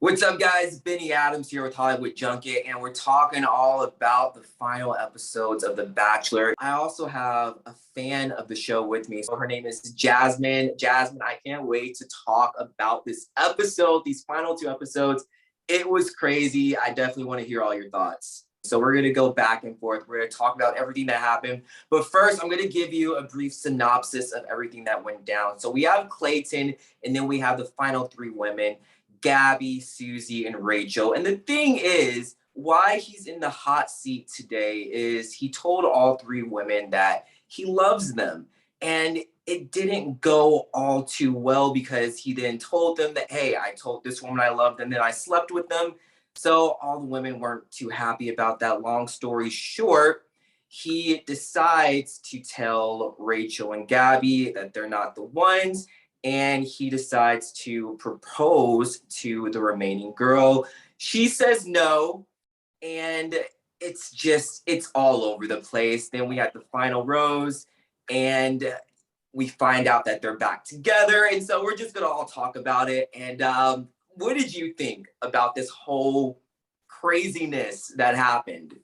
What's up, guys? Benny Adams here with Hollywood Junket, and we're talking all about the final episodes of The Bachelor. I also have a fan of the show with me. So her name is Jasmine. Jasmine, I can't wait to talk about this episode, these final two episodes. It was crazy. I definitely want to hear all your thoughts. So we're going to go back and forth. We're going to talk about everything that happened. But first, I'm going to give you a brief synopsis of everything that went down. So we have Clayton, and then we have the final three women. Gabby, Susie, and Rachel. And the thing is, why he's in the hot seat today is he told all three women that he loves them. And it didn't go all too well because he then told them that, hey, I told this woman I loved and then I slept with them. So all the women weren't too happy about that. Long story short, he decides to tell Rachel and Gabby that they're not the ones, and he decides to propose to the remaining girl. She says no, and it's all over the place. Then we have the final rose, and we find out that they're back together. And so we're just gonna all talk about it. And what did you think about this whole craziness that happened?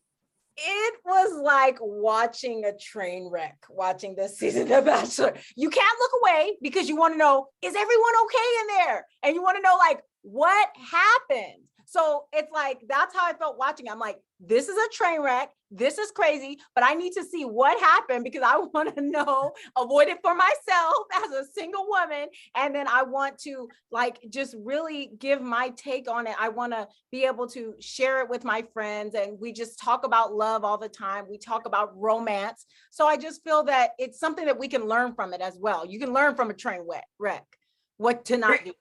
It was like watching a train wreck, watching this season of Bachelor. You can't look away because you want to know, is everyone okay in there? And you want to know, like, what happened? So it's like, that's how I felt watching. I'm like, this is a train wreck. This is crazy, but I need to see what happened because I want to know, avoid it for myself as a single woman. And then I want to like, just really give my take on it. I want to be able to share it with my friends. And we just talk about love all the time. We talk about romance. So I just feel that it's something that we can learn from it as well. You can learn from a train wreck, what to not do.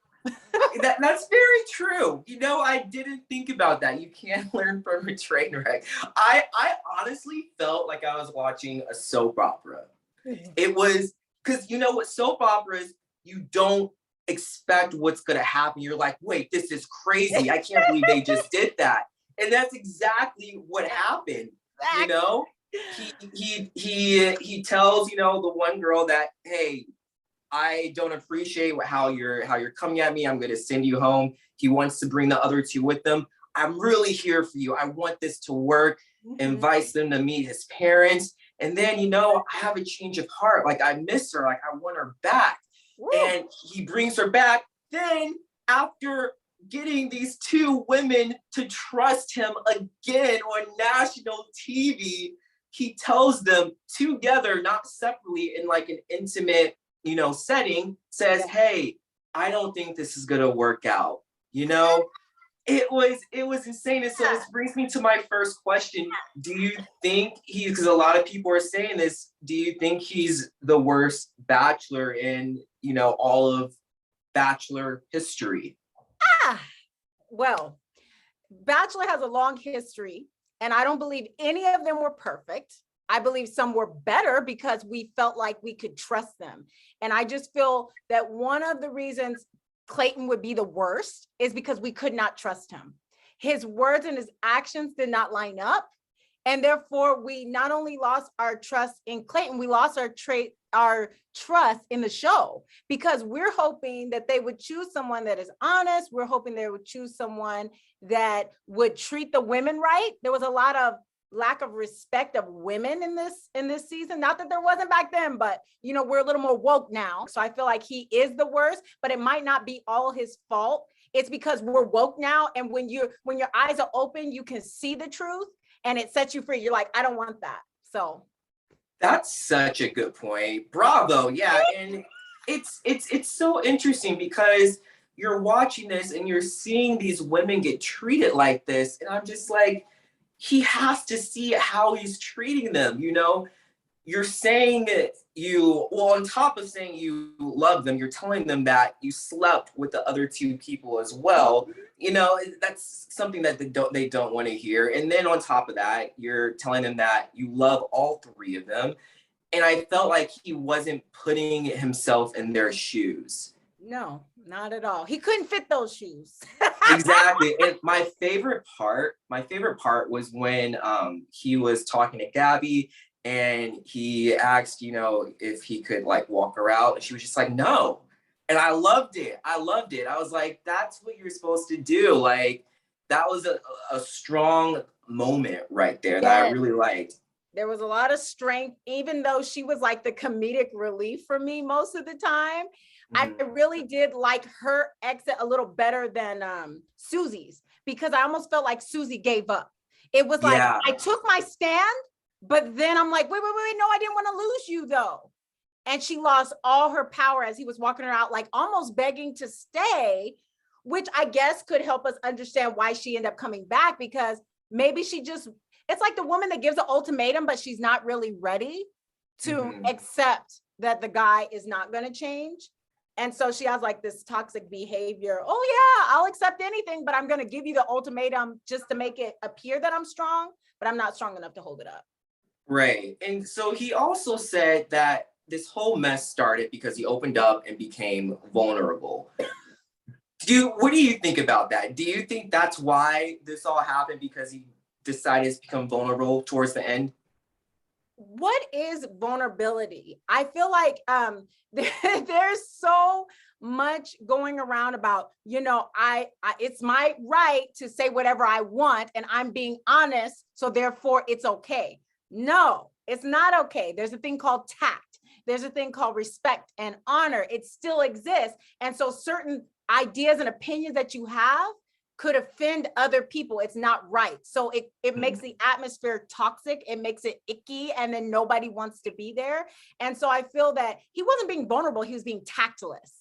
That's very true. You know, I didn't think about that. You can't learn from a train wreck. I honestly felt like I was watching a soap opera. It was because you know what soap operas, you don't expect what's gonna happen. You're like, wait, this is crazy. I can't believe they just did that. And that's exactly what happened. You know, he tells, you know, the one girl that, hey, I don't appreciate how you're coming at me. I'm going to send you home. He wants to bring the other two with them. I'm really here for you. I want this to work. Invites them to meet his parents. And then, you know, I have a change of heart. Like, I miss her. Like, I want her back. Woo. And he brings her back. Then, after getting these two women to trust him again on national TV, he tells them together, not separately, in like an intimate, you know, setting, says, hey, I don't think this is gonna work out. You know, it was insane. And so this brings me to my first question. Do you think because a lot of people are saying this, do you think he's the worst Bachelor in, you know, all of Bachelor history? Well, Bachelor has a long history, and I don't believe any of them were perfect. I believe some were better because we felt like we could trust them. And I just feel that one of the reasons Clayton would be the worst is because we could not trust him. His words and his actions did not line up. And therefore, we not only lost our trust in Clayton, we lost our trust in the show because we're hoping that they would choose someone that is honest. We're hoping they would choose someone that would treat the women right. There was a lot of lack of respect of women in this season. Not that there wasn't back then, but you know, we're a little more woke now. So I feel like he is the worst, but it might not be all his fault. It's because we're woke now. And when your eyes are open, you can see the truth and it sets you free. You're like, I don't want that. So that's such a good point. Bravo. Yeah. And it's so interesting because you're watching this and you're seeing these women get treated like this. And I'm just like, he has to see how he's treating them. You know, you're saying on top of saying you love them, you're telling them that you slept with the other two people as well. You know, that's something that they don't want to hear. And then on top of that, you're telling them that you love all three of them. And I felt like he wasn't putting himself in their shoes. No, not at all. He couldn't fit those shoes. Exactly. And my favorite part was when he was talking to Gabby and he asked, you know, if he could like walk her out. And she was just like, no, And I loved it. I loved it. I was like, that's what you're supposed to do. Like, that was a strong moment right there that I Yes. really liked. There was a lot of strength, even though she was like the comedic relief for me most of the time. I really did like her exit a little better than Susie's, because I almost felt like Susie gave up. It was like, Yeah. I took my stand, but then I'm like, wait, no, I didn't want to lose you though. And she lost all her power as he was walking her out, like almost begging to stay, which I guess could help us understand why she ended up coming back, because maybe she just, it's like the woman that gives an ultimatum, but she's not really ready to accept that the guy is not going to change. And so she has like this toxic behavior. Oh yeah, I'll accept anything, but I'm going to give you the ultimatum just to make it appear that I'm strong, but I'm not strong enough to hold it up. Right. And so he also said that this whole mess started because he opened up and became vulnerable. What do you think about that? Do you think that's why this all happened, because he decided to become vulnerable towards the end? What is vulnerability? I feel like there's so much going around about, I it's my right to say whatever I want and I'm being honest, so therefore it's okay. No, it's not okay. There's a thing called tact. There's a thing called respect and honor. It still exists. And so certain ideas and opinions that you have could offend other people. It's not right. So it makes the atmosphere toxic. It makes it icky, and then nobody wants to be there. And so I feel that he wasn't being vulnerable. He was being tactless.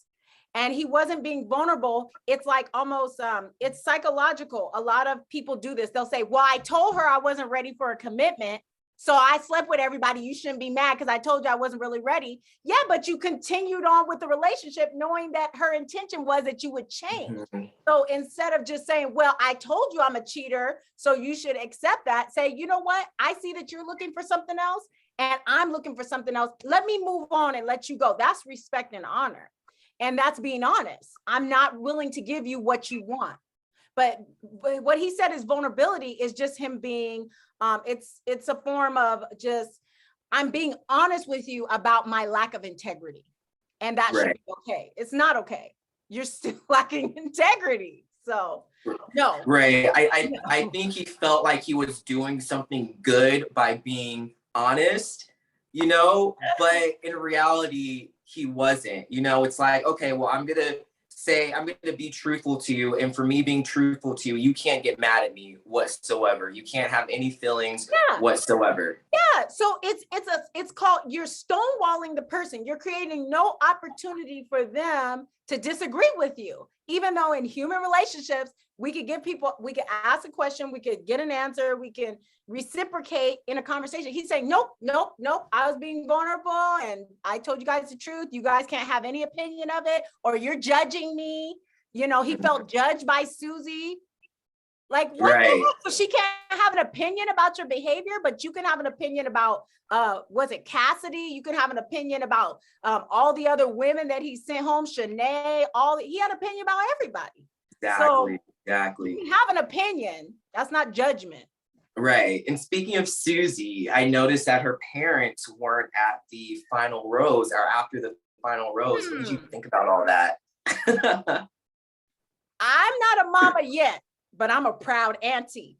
And he wasn't being vulnerable. It's like almost, it's psychological. A lot of people do this. They'll say, well, I told her I wasn't ready for a commitment, so I slept with everybody. You shouldn't be mad because I told you I wasn't really ready. Yeah, but you continued on with the relationship knowing that her intention was that you would change. So instead of just saying, well, I told you I'm a cheater, so you should accept that, say, you know what? I see that you're looking for something else and I'm looking for something else. Let me move on and let you go. That's respect and honor. And that's being honest. I'm not willing to give you what you want. But what he said is vulnerability is just him being, it's a form of just, I'm being honest with you about my lack of integrity. And that should be okay. It's not okay. You're still lacking integrity. So no. Right. I think he felt like he was doing something good by being honest, but in reality, he wasn't. It's like, okay, well, I'm going to be truthful to you. And for me being truthful to you, you can't get mad at me whatsoever. You can't have any feelings whatsoever. Yeah. So it's called, you're stonewalling the person. You're creating no opportunity for them to disagree with you. Even though in human relationships, we could ask a question, we could get an answer, we can reciprocate in a conversation. He's saying, nope. I was being vulnerable and I told you guys the truth. You guys can't have any opinion of it, or you're judging me. He felt judged by Susie. Like, what? Right. So she can't have an opinion about your behavior, but you can have an opinion about, was it Cassidy? You can have an opinion about all the other women that he sent home, Shanae, he had an opinion about everybody. Exactly. You can have an opinion. That's not judgment. Right. And speaking of Susie, I noticed that her parents weren't at the final rose or after the final rose. What did you think about all that? I'm not a mama yet, but I'm a proud auntie.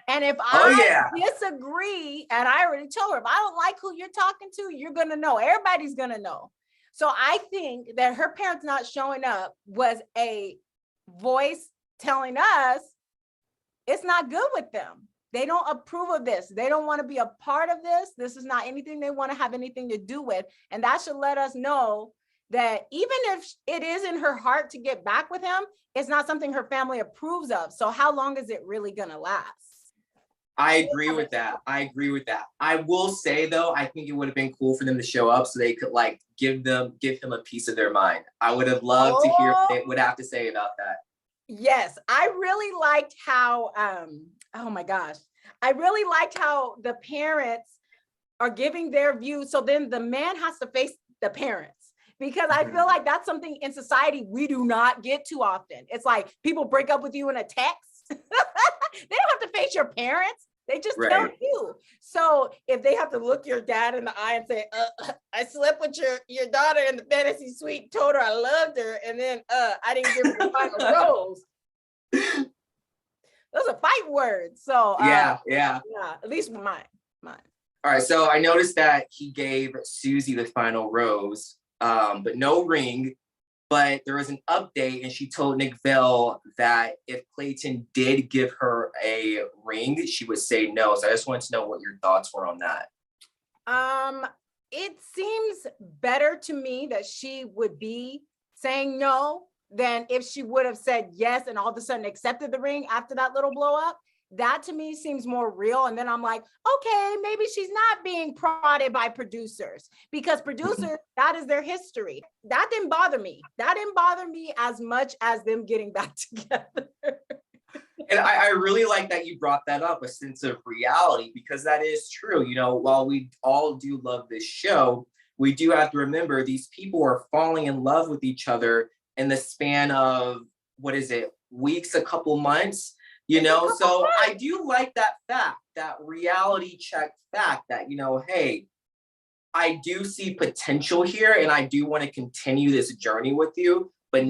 And if I disagree, and I already told her, if I don't like who you're talking to, you're going to know. Everybody's going to know. So I think that her parents not showing up was a voice telling us it's not good with them. They don't approve of this. They don't want to be a part of this. This is not anything they want to have anything to do with. And that should let us know that even if it is in her heart to get back with him, it's not something her family approves of. So how long is it really going to last? I agree with that. I will say though, I think it would have been cool for them to show up so they could like give him a piece of their mind. I would have loved to hear what they would have to say about that. Yes, I really liked how, oh my gosh, I really liked how the parents are giving their view. So then the man has to face the parents, because I feel like that's something in society we do not get too often. It's like people break up with you in a text. They don't have to face your parents. They just tell you. So if they have to look your dad in the eye and say, I slept with your daughter in the fantasy suite, told her I loved her, and then I didn't give her the final rose. Those are fight words. So yeah, at least mine. All right, so I noticed that he gave Susie the final rose, but no ring. But there was an update, and she told Nick Vale that if Clayton did give her a ring, she would say no. So I just wanted to know what your thoughts were on that. It seems better to me that she would be saying no than if she would have said yes and all of a sudden accepted the ring after that little blow up. That to me seems more real. And then I'm like, okay, maybe she's not being prodded by producers, because producers, that is their history. That didn't bother me. That didn't bother me as much as them getting back together. And I really like that you brought that up, a sense of reality, because that is true. You know, while we all do love this show, we do have to remember these people are falling in love with each other in the span of, what is it, weeks, a couple months. You know, so I do like that fact, that reality check fact that, you know, hey, I do see potential here and I do want to continue this journey with you, but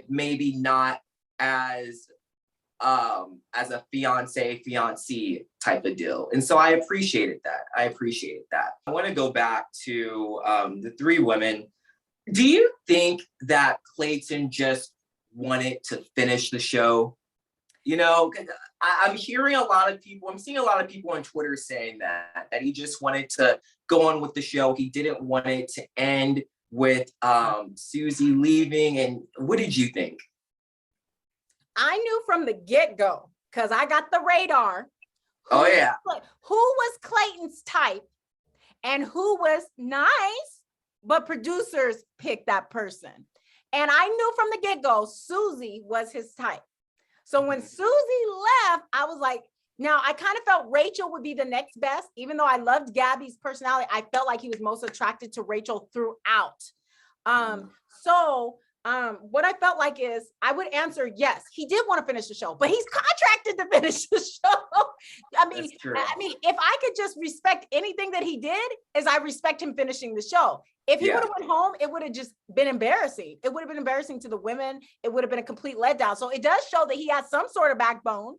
maybe not as a fiance type of deal. And so I appreciated that. I want to go back to the three women. Do you think that Clayton just wanted to finish the show? You know, I'm hearing a lot of people, I'm seeing a lot of people on Twitter saying that he just wanted to go on with the show. He didn't want it to end with Susie leaving. And what did you think? I knew from the get-go, because I got the radar. Who was Clayton's type and who was nice, but producers picked that person. And I knew from the get-go, Susie was his type. So when Susie left, I was like, now I kind of felt Rachel would be the next best, even though I loved Gabby's personality. I felt like he was most attracted to Rachel throughout. What I felt like is I would answer, yes, he did want to finish the show, but he's contracted to finish the show. I mean, if I could just respect anything that he did, is I respect him finishing the show. If he would have went home, it would have just been embarrassing. It would have been embarrassing to the women. It would have been a complete letdown. So it does show that he has some sort of backbone,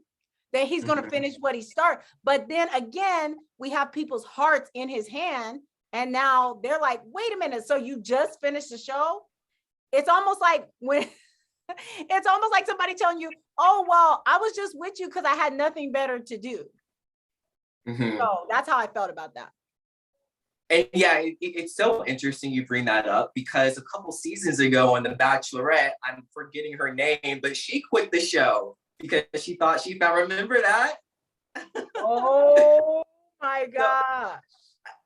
that he's going to finish what he started. But then again, we have people's hearts in his hand. And now they're like, wait a minute. So you just finished the show? It's almost like it's almost like somebody telling you, oh, well, I was just with you because I had nothing better to do. So that's how I felt about that. And yeah, it's so interesting you bring that up, because a couple seasons ago on The Bachelorette, I'm forgetting her name, but she quit the show because she thought she found, remember that? Oh my gosh.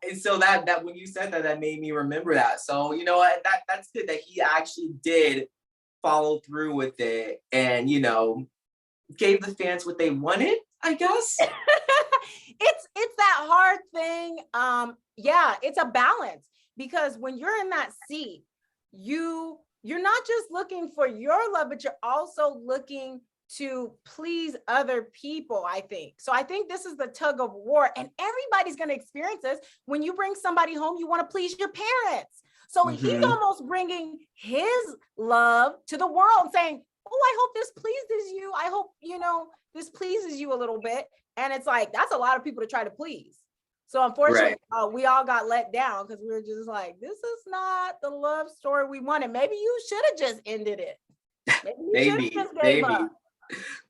And so that when you said that made me remember that. So, you know what, that's good that he actually did follow through with it and, you know, gave the fans what they wanted, I guess. It's that hard thing. Yeah, it's a balance, because when you're in that seat, you're not just looking for your love, but you're also looking to please other people, I think. So I think this is the tug of war, and everybody's going to experience this. When you bring somebody home, you want to please your parents. So he's almost bringing his love to the world, saying, oh, I hope this pleases you. I hope, you know, this pleases you a little bit. And it's like, that's a lot of people to try to please. So unfortunately, we all got let down because we were just like, this is not the love story we wanted. Maybe you should have just ended it. Maybe.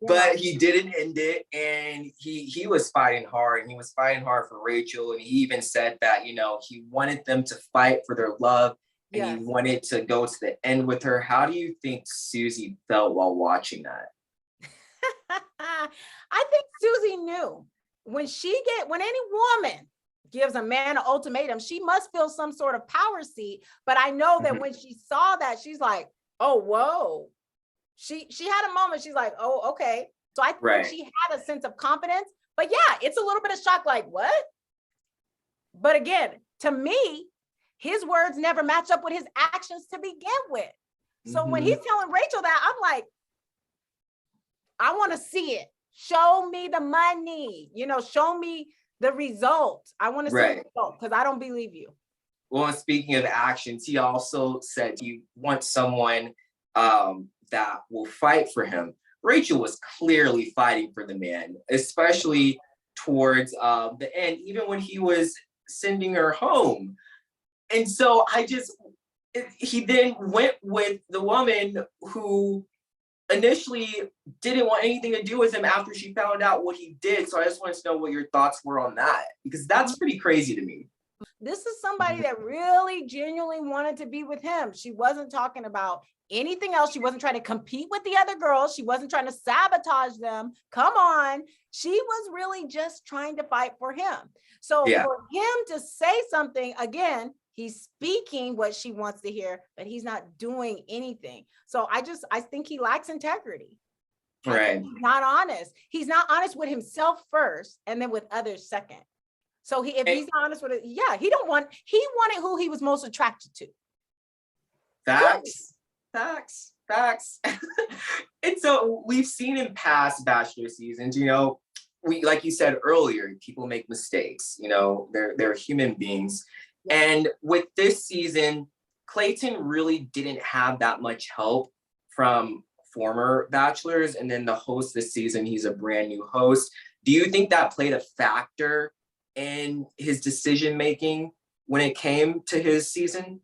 But he didn't end it, and he was fighting hard, and he was fighting hard for Rachel, and he even said that, you know, he wanted them to fight for their love, and he wanted to go to the end with her. How do you think Susie felt while watching that? I think Susie knew when any woman gives a man an ultimatum, she must feel some sort of power seat. But I know that when she saw that, she's like, oh, whoa. She had a moment. She's like, oh, okay. So I think she had a sense of confidence. But yeah, it's a little bit of shock, like, what? But again, to me, his words never match up with his actions to begin with. So when he's telling Rachel that, I'm like, I want to see it. show me the money, show me the result. I want to see the result because I don't believe you. Well, and speaking of actions, he also said you want someone that will fight for him. Rachel was clearly fighting for the man, especially towards the end, even when he was sending her home. And so he then went with the woman who initially didn't want anything to do with him after she found out what he did. So I just wanted to know what your thoughts were on that, because that's pretty crazy to me. This is somebody that really genuinely wanted to be with him. She wasn't talking about anything else. She wasn't trying to compete with the other girls. She wasn't trying to sabotage them. Come on. She was really just trying to fight for him. So for him to say something, again, he's speaking what she wants to hear, but he's not doing anything. So I think he lacks integrity. Right. He's not honest. He's not honest with himself first and then with others second. So if he's not honest with it, he wanted who he was most attracted to. Facts. And so we've seen in past Bachelor seasons, like you said earlier, people make mistakes, they're human beings. Yeah. And with this season, Clayton really didn't have that much help from former Bachelors. And then the host this season, he's a brand new host. Do you think that played a factor in his decision-making when it came to his season?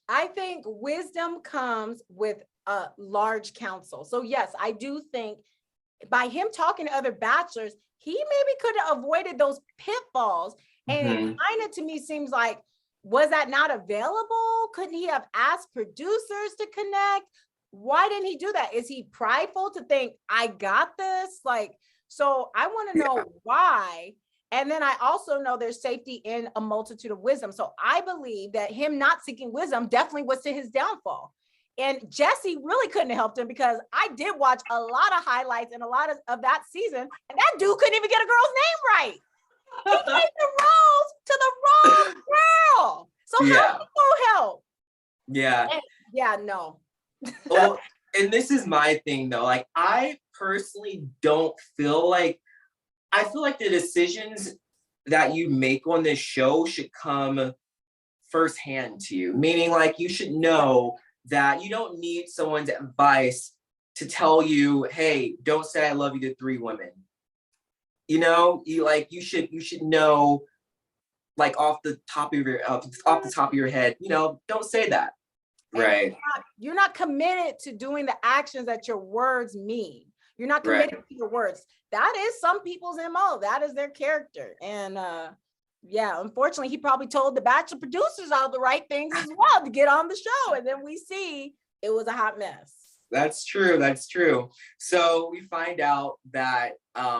I think wisdom comes with a large council. So yes, I do think by him talking to other Bachelors, he maybe could have avoided those pitfalls. And it kind of, to me, seems like, was that not available? Couldn't he have asked producers to connect? Why didn't he do that? Is he prideful to think, I got this? So I want to know why. And then I also know there's safety in a multitude of wisdom. So I believe that him not seeking wisdom definitely was to his downfall. And Jesse really couldn't have helped him, because I did watch a lot of highlights and a lot of that season, and that dude couldn't even get a girl's name right. He gave the rose to the wrong girl. So how did he go help? No. Well, and this is my thing though. I personally don't feel I feel like the decisions that you make on this show should come firsthand to you. Meaning you should know that you don't need someone's advice to tell you, hey, don't say I love you to 3 women. You should know off the top of your head, don't say that. Right. You're not committed to doing the actions that your words mean. You're not committed to your words. That is some people's MO. That is their character. And unfortunately, he probably told the Bachelor producers all the right things as well to get on the show. And then we see it was a hot mess. That's true. So we find out that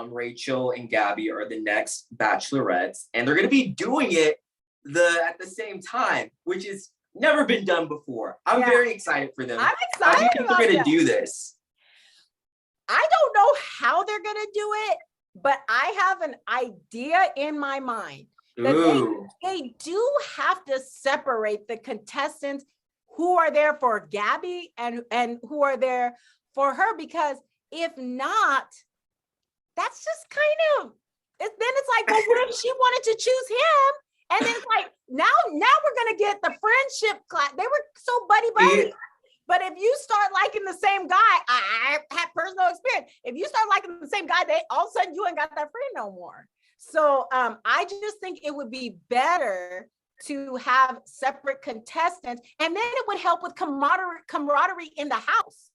Rachel and Gabby are the next Bachelorettes, and they're going to be doing it at the same time, which has never been done before. I'm very excited for them. I'm excited. How do you think they're going to do this? I don't know how they're going to do it, but I have an idea in my mind that they do have to separate the contestants who are there for Gabby and who are there for her, because if not, that's just then it's well, what if she wanted to choose him? And then it's now we're going to get the friendship class. They were so buddy. Yeah. But if you start liking the same guy, I had personal experience. If you start liking the same guy, all of a sudden you ain't got that friend no more. So I just think it would be better to have separate contestants, and then it would help with camaraderie in the house,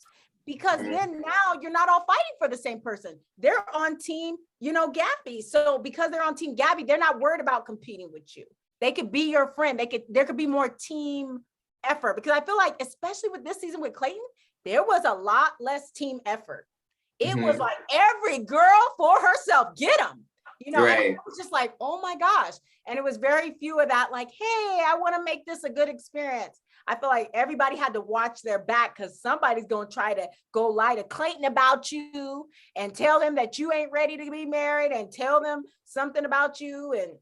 because then now you're not all fighting for the same person. They're on team, Gabby. So because they're on team Gabby, they're not worried about competing with you. They could be your friend. There could be more team effort, because I feel like, especially with this season with Clayton, there was a lot less team effort. It was every girl for herself, get them. It was just oh my gosh. And it was very few of that, hey, I want to make this a good experience. I feel like everybody had to watch their back, because somebody's going to try to go lie to Clayton about you and tell them that you ain't ready to be married and tell them something about you. And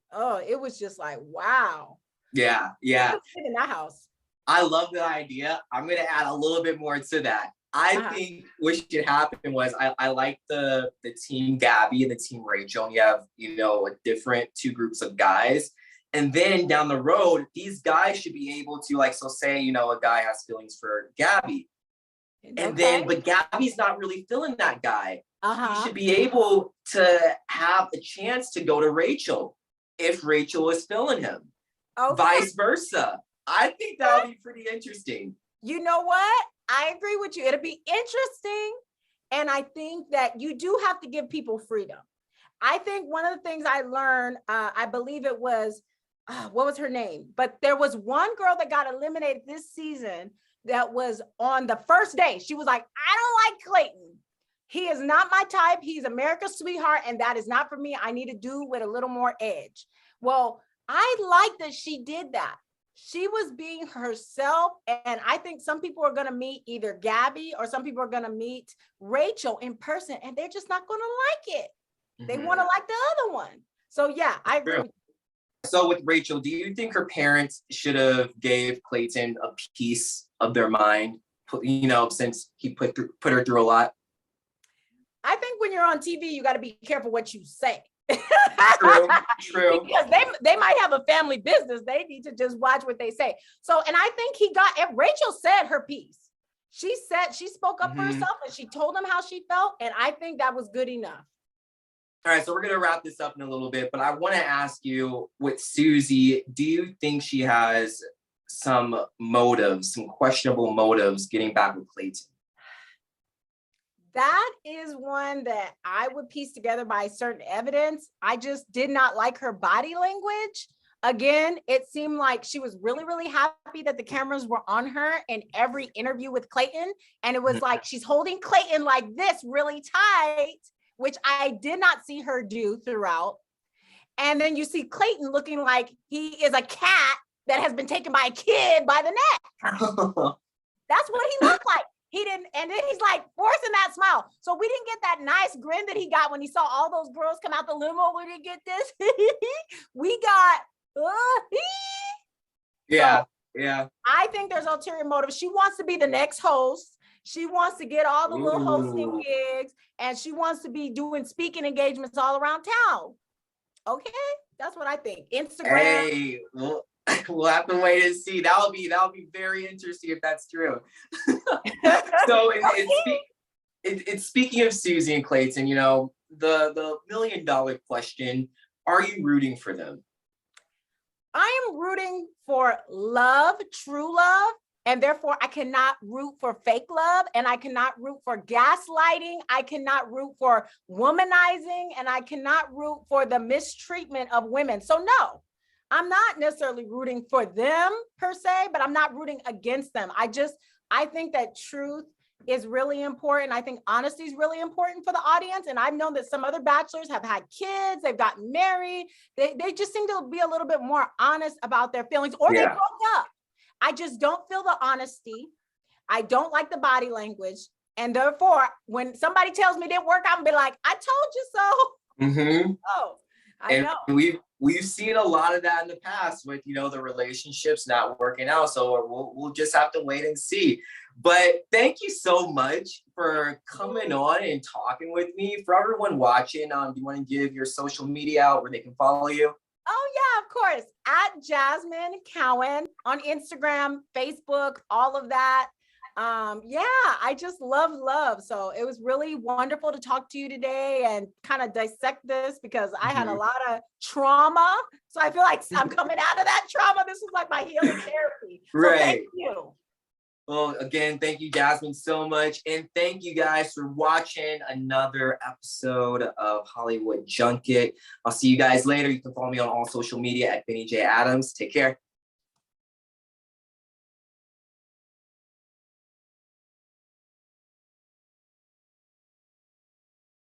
it was just wow. Yeah. In that house. I love the idea. I'm gonna add a little bit more to that. I think what should happen was I like the team Gabby and the team Rachel. And you have, a different two groups of guys. And then down the road, these guys should be able to, like, so say, a guy has feelings for Gabby. And then, but Gabby's not really feeling that guy. He should be able to have a chance to go to Rachel if Rachel is feeling him. Vice versa. I think that would be pretty interesting. You know what? I agree with you. It'll be interesting. And I think that you do have to give people freedom. I think one of the things I learned, I believe it was, what was her name? But there was one girl that got eliminated this season that was on the first day. She was like, I don't like Clayton. He is not my type. He's America's sweetheart. And that is not for me. I need to do with a little more edge. Well, I like that she did that. She was being herself. And I think some people are going to meet either Gabby or some people are going to meet Rachel in person, and they're just not going to like it. They want to like the other one. So yeah, I agree. So with Rachel, do you think her parents should have gave Clayton a piece of their mind, since he put her through a lot? I think when you're on TV, you got to be careful what you say. True. Because they might have a family business. They need to just watch what they say. So, and I think Rachel said her piece. She spoke up for herself and she told him how she felt. And I think that was good enough. All right, so we're going to wrap this up in a little bit, but I want to ask you, with Susie, do you think she has some questionable motives getting back with Clayton? That is one that I would piece together by certain evidence. I just did not like her body language. Again, it seemed like she was really, really happy that the cameras were on her in every interview with Clayton. And it was like she's holding Clayton like this really tight, which I did not see her do throughout. And then you see Clayton looking like he is a cat that has been taken by a kid by the neck. That's what he looked like. He didn't, and then he's like forcing that smile. So we didn't get that nice grin that he got when he saw all those girls come out the limo. We didn't get this. We got, yeah. I think there's ulterior motive. She wants to be the next host. She wants to get all the little hosting gigs, and she wants to be doing speaking engagements all around town. Okay, that's what I think. Instagram. Hey, we'll have to wait and see. That'll be very interesting if that's true. So it's speaking of Susie and Clayton, the $1 million question, are you rooting for them? I am rooting for love, true love, and therefore I cannot root for fake love, and I cannot root for gaslighting. I cannot root for womanizing, and I cannot root for the mistreatment of women. So no, I'm not necessarily rooting for them per se, but I'm not rooting against them. I think that truth is really important. I think honesty is really important for the audience. And I've known that some other bachelors have had kids, they've gotten married. They just seem to be a little bit more honest about their feelings, or they broke up. I just don't feel the honesty. I don't like the body language. And therefore, when somebody tells me it didn't work, I'm gonna be like, I told you so. Oh, I know. We've seen a lot of that in the past with, the relationships not working out. So we'll just have to wait and see. But thank you so much for coming on and talking with me. For everyone watching, do you want to give your social media out where they can follow you? Oh yeah, of course. At Jasmine Cowan on Instagram, Facebook, all of that. I just love. So it was really wonderful to talk to you today and kind of dissect this, because I had a lot of trauma. So I feel like I'm coming out of that trauma. This was like my healing therapy. So right. Thank you. Well, again, thank you, Jasmine, so much. And thank you guys for watching another episode of Hollywood Junket. I'll see you guys later. You can follow me on all social media at Benny J. Adams. Take care.